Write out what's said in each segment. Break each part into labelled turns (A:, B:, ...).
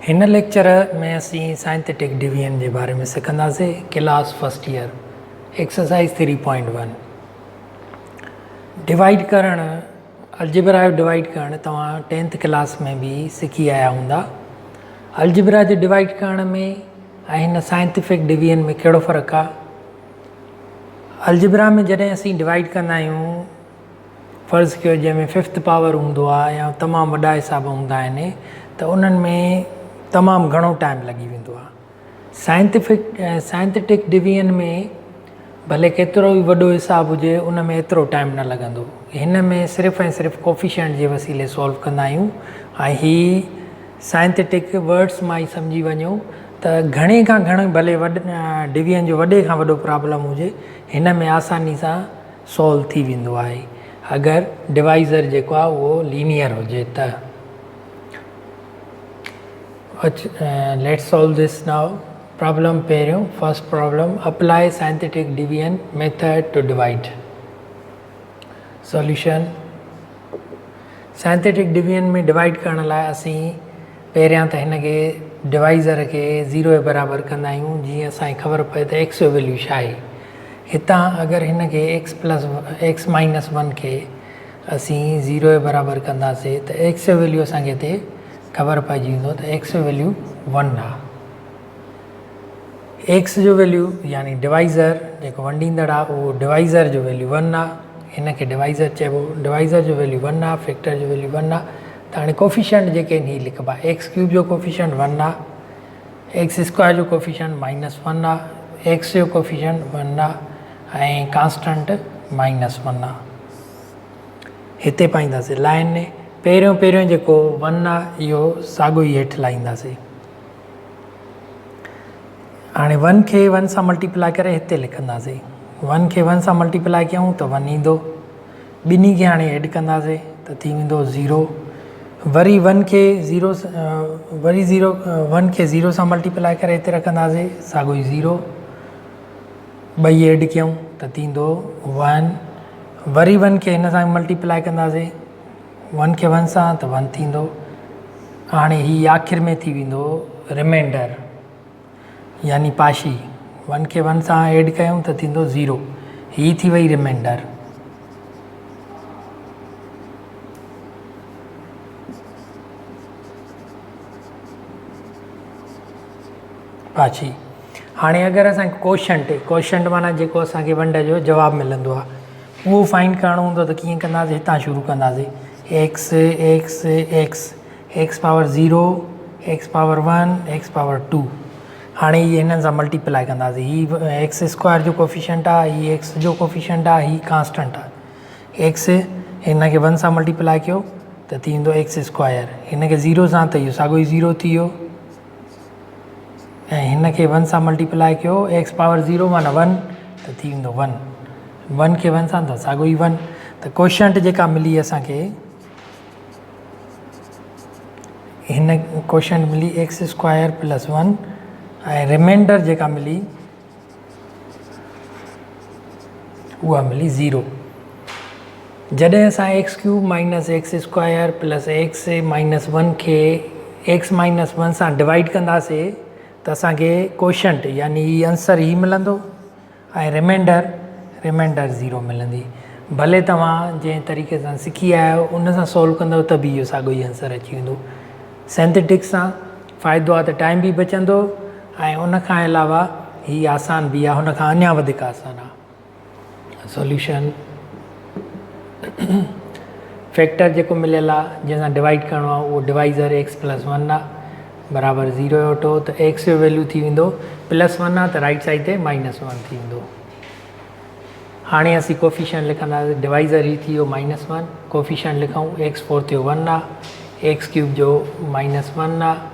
A: इन लेक्चर में असीं साइंटिफिक डिवीजन के बारे में सिखंदासीं। Class first year exercise 3.1 divide करण, अलजेब्रा डिवाइड करण तव्हां 10th क्लास में भी सीखी आया हूंदा। अलजेब्रा जे डिवाइड करण में ऐं हिन साइंटिफिक डिवीजन में कहिड़ो फ़र्क़ु आहे? अलजेब्रा में जॾहिं असीं डिवाइड कंदा आहियूं, फ़र्ज़ु कयो जंहिंमें 5th पावर हूंदो आहे या तमामु वॾा हिसाब हूंदा आहिनि, त उन्हनि में तमामु घणो टाइम लॻी वेंदो आहे। साइंटिफिक डिवीजन में भले केतिरो ई वॾो हिसाबु हुजे, उन में एतिरो टाइम न लॻंदो। हिन में सिर्फ़ु ऐं सिर्फ़ु कोफिशिएंट जे वसीले सॉल्व कंदा आहियूं। ऐं ही साइंटिफिक वर्ड्स मां ई सम्झी वञो त घणे खां घणे भले डिवीजन जो वॾे खां वॾो प्रॉब्लम हुजे, हिन में आसानी सां सॉल्व थी वेंदो आहे अगरि डिवाइज़र जेको आहे उहो लीनियर हुजे त। Let's solve this now. Problem पहिरियों, first problem, apply scientific division method to divide. Solution. Scientific division में डिवाइड करण लाइ असीं पहिरियां त हिन खे डिवाइज़र खे 0 जे बराबरि कंदा आहियूं। जीअं असांखे ख़बर पए त x जो वैल्यू छा आहे। हितां अगरि हिन खे x माइनस 1 खे असीं 0 जे बराबरि कंदासीं त x जो वैल्यू असांखे हिते ख़बर पइजी वेंदो त x जो वैल्यू 1 आहे। x जो वैल्यू यानी डिवाइज़र जेको वंडींदड़ आहे उहो डिवाइज़र जो वैल्यू 1 आहे। हिन खे डिवाइज़र चइबो। डिवाइज़र जो वैल्यू 1 आहे, फैक्टर जो वैल्यू 1 आहे। त हाणे कोफिशिएंट जेके आहिनि हीअ लिखिबा। एक्स क्यूब जो कोफिशिएंट 1 आहे, एक्स स्क्वायर जो कोफिशिएंट -1 आहे, एक्स जो कोफिशिएंट 1 आहे ऐं कांस्टेंट -1 आहे। हिते पाईंदासीं लाइन में पहिरियों जेको 1 आहे इहो साॻियो ई हेठि लाहींदासीं। हाणे 1 खे 1 सां मल्टीप्लाई करे हिते लिखंदासीं। 1 खे 1 सां मल्टीप्लाई कयूं त 1 ईंदो। ॿिन्ही खे हाणे ऐड कंदासीं त थी वेंदो 0। वरी 1 खे 0 सां मल्टीप्लाई करे हिते रखंदासीं, साॻियो ई 0। ॿई ऐड कयूं त थींदो 1। वरी 1 खे हिन सां मल्टीप्लाई कंदासीं, 1 खे 1 सां त 1 थींदो। हाणे हीअ आख़िर में थी वेंदो रिमाइंडर यानी पाशी। 1 खे 1 सां ऐड कयूं त थींदो 0। हीअ थी वई रिमाइंडर। पाशी। हाणे अगरि असांखे क्वेश्चन माना जेको असांखे वंड जो जवाबु मिलंदो आहे, उहो फाइंड करिणो हूंदो त कीअं कंदासीं? हितां शुरू कंदासीं। X power 0, x power 1, x power 2। हाणे हीअ हिननि सां मल्टीप्लाई कंदासीं। हीअ एक्स स्क्वायर जो कोफिशिएंट आहे, हीअ एक्स जो कोफिशिएंट आहे, हीअ कांस्टेंट आहे। एक्स हिन खे 1 सां मल्टीप्लाई कयो त थी वेंदो एक्स स्क्वायर। हिन खे 0 सां त इहो साॻियो ई 0 थी वियो। ऐं हिन खे 1 सां मल्टीप्लाई कयो, एक्स पावर 0 माना 1 त थी वेंदो 1। 1 खे 1 सां त साॻियो ई 1। त कोशंट जेका मिली असांखे, हिन कोशंट मिली एक्स स्क्वायर प्लस 1 ऐं रिमाइंडर जेका मिली उहा मिली 0। जॾहिं असां x cube minus x square plus x minus 1 खे एक्स माइनस 1 सां डिवाइड कंदासीं त असांखे कोशंट यानी आंसर ही मिलंदो ऐं रिमाइंडर 0 मिलंदी। भले तव्हां जंहिं तरीक़े सां सिखी आया आहियो उन सां सॉल्व कंदव त बि इहो साॻियो ई आंसर अची वेंदो। साइंटिफिक सां फ़ाइदो आहे त टाइम बि बचंदो ऐं उनखां अलावा हीअ आसान बि आहे, हुनखां अञा वधीक आसान आहे। सॉल्यूशन। फैक्टर जेको मिलियल आहे जंहिंसां डिवाइड करिणो आहे उहो डिवाइज़र एक्स प्लस 1 आहे बराबरि 0 जो वठो त एक्स जो वैल्यू थी वेंदो +1 आहे त राइट साइड ते -1 थी वेंदो। हाणे असीं कोफिशिएंट लिखंदासीं। डिवाइज़र ही थी वियो -1। कोफिशिएंट लिखूं, एक्स फोर थियो 1 आहे, एक्स क्यूब जो -1 आहे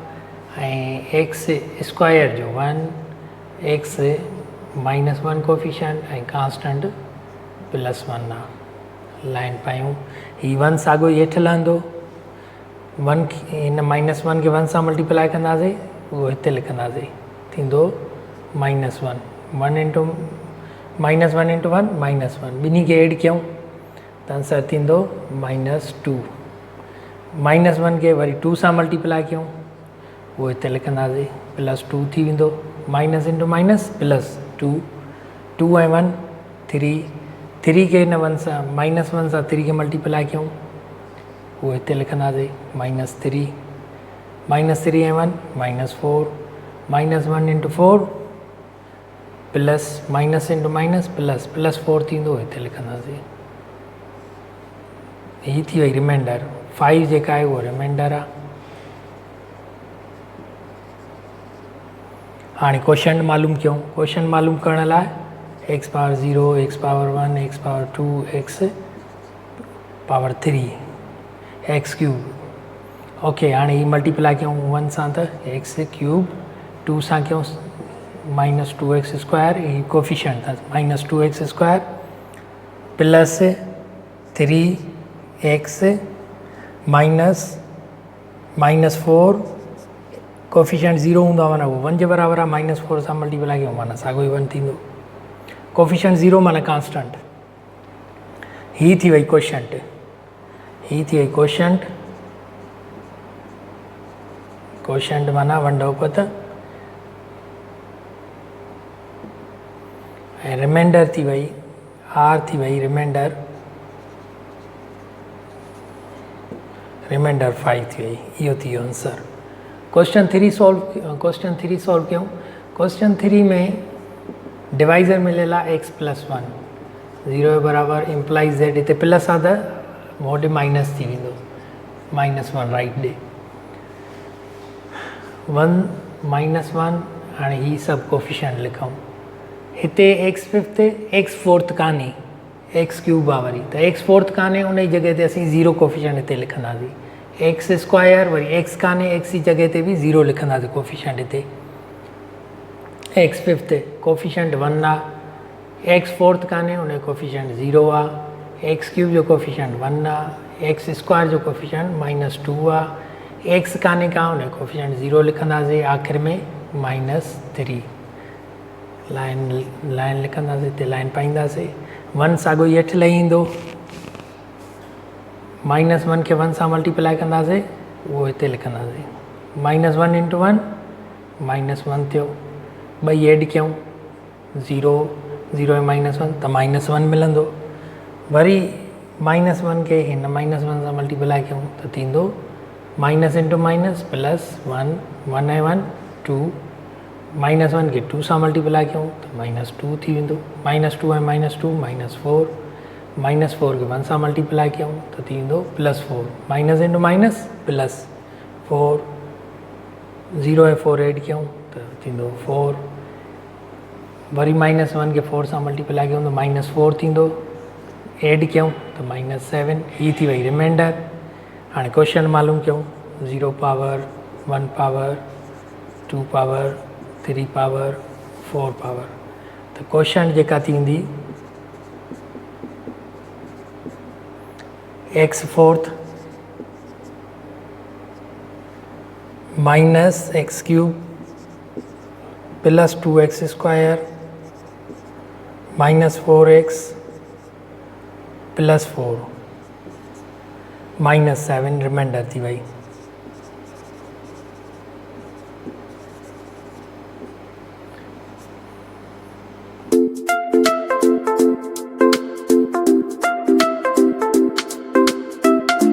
A: ऐं एक्स स्क्वायर जो 1, एक्स -1 कोफिशिएंट ऐं कांस्टेंट +1 आहे। लाइन पायूं। ही 1 साॻियो ई हेठि लहंदो। 1 हिन -1 खे 1 सां मल्टीप्लाई कंदासीं, उहो हिते लिखंदासीं, थींदो -1। 1 इंटू -1 ॿिन्ही खे ऐड कयूं त आंसर थींदो -2। -1 खे वरी 2 सां मल्टीप्लाई कयूं वो हिते लिखंदासीं +2 थी वेंदो माइनस इंटू माइनस +2 2 ऐं 1 3 3 खे हिन 1 सां -1 सां 3 खे मल्टीप्लाई कयूं वो हिते लिखंदासीं -3 -3 ऐं 1 -4 -1 into 4 plus minus into minus +4 थींदो हिते लिखंदासीं। ही थी वई रिमाइंडर 5 जेका आहे उहा रिमाइंडर आहे। हाणे क्वेश्चन मालूम कयूं। क्वेश्चन मालूम करण लाइ x power 0 x power 1 x power 2 x power 3 x cube okay. हाणे ही मल्टीप्लाई कयूं 1 सां त x क्यूब 2 सां कयूं -2x² ही कोफिशिएंट था -2x² प्लस 3x -4 कोफिशिएंट 0 हूंदो आहे माना उहो 1 जे बराबर आहे -4 सां मल्टीप्लाई कयूं माना साॻियो ई 1 थींदो। कोफिशिएंट 0 माना कांस्टेंट। ही थी वई क्वेश्चंट ही थी वई क्वेश्चंट क्वेश्चंट माना वंडोपत ऐं रिमाइंडर थी वई R थी वई रिमाइंडर 5 थी वई। इहो थी वियो आंसर। क्वेश्चन 3 सॉल्व कयूं। क्वेश्चन 3 में डिवाइज़र मिलियल आहे x + 1 0 जे बराबर इम्प्लाइज z हिते प्लस आहे त मोड माइनस थी वेंदो -1 राइट ॾे 1 -1 हाणे ही सभु कोफिशिएंट लिखूं। हिते x5 x4 कान्हे x क्यूब आहे वरी त x4 कान्हे उन जी जॻह ते असीं 0 कोफिशिएंट हिते लिखंदासीं। x² वरी x कान्हे x जी जॻह ते बि 0 लिखंदासीं कोफिशिएंट हिते। x5 कोफिशिएंट 1 आहे x4 कान्हे उन जो कोफिशिएंट 0 आहे x क्यूब जो कोफिशिएंट 1 आहे x² जो कोफिशिएंट -2 आहे x कान्हे का उन जो कोफिशिएंट 0 लिखंदासीं आख़िर में -3 लाइन लिखंदासीं हिते लाइन पाईंदासीं 1 साॻियो ई हेठि लही ईंदो -1 खे 1 सां मल्टीप्लाई कंदासीं उहो हिते लिखंदासीं -1 इंटू 1 -1 थियो 2 एड कयूं 0 0 ऐं -1 त -1 मिलंदो वरी -1 खे हिन -1 सां मल्टीप्लाई कयूं त थींदो माइनस इंटू माइनस +1 1 ऐं 1 2 -1 खे 2 सां मल्टीप्लाई कयूं त -2 थी वेंदो -2 ऐं -2 -4 -4 खे 1 सां मल्टीप्लाई कयूं त थी वेंदो +4 माइनस इंटू माइनस +4 0 ऐं 4 एड कयूं त थींदो 4 वरी -1 खे 4 सां मल्टीप्लाई कयूं त -4 थींदो एड कयूं त -7 ही थी वई रिमाइंडर। हाणे क्वेश्चन मालूम कयूं 0 power 1 power 2 power 3 power 4 power त क्वेश्चन जेका थींदी x4 -x³ + 2x² -4x + 4 -7 reminder थी वई।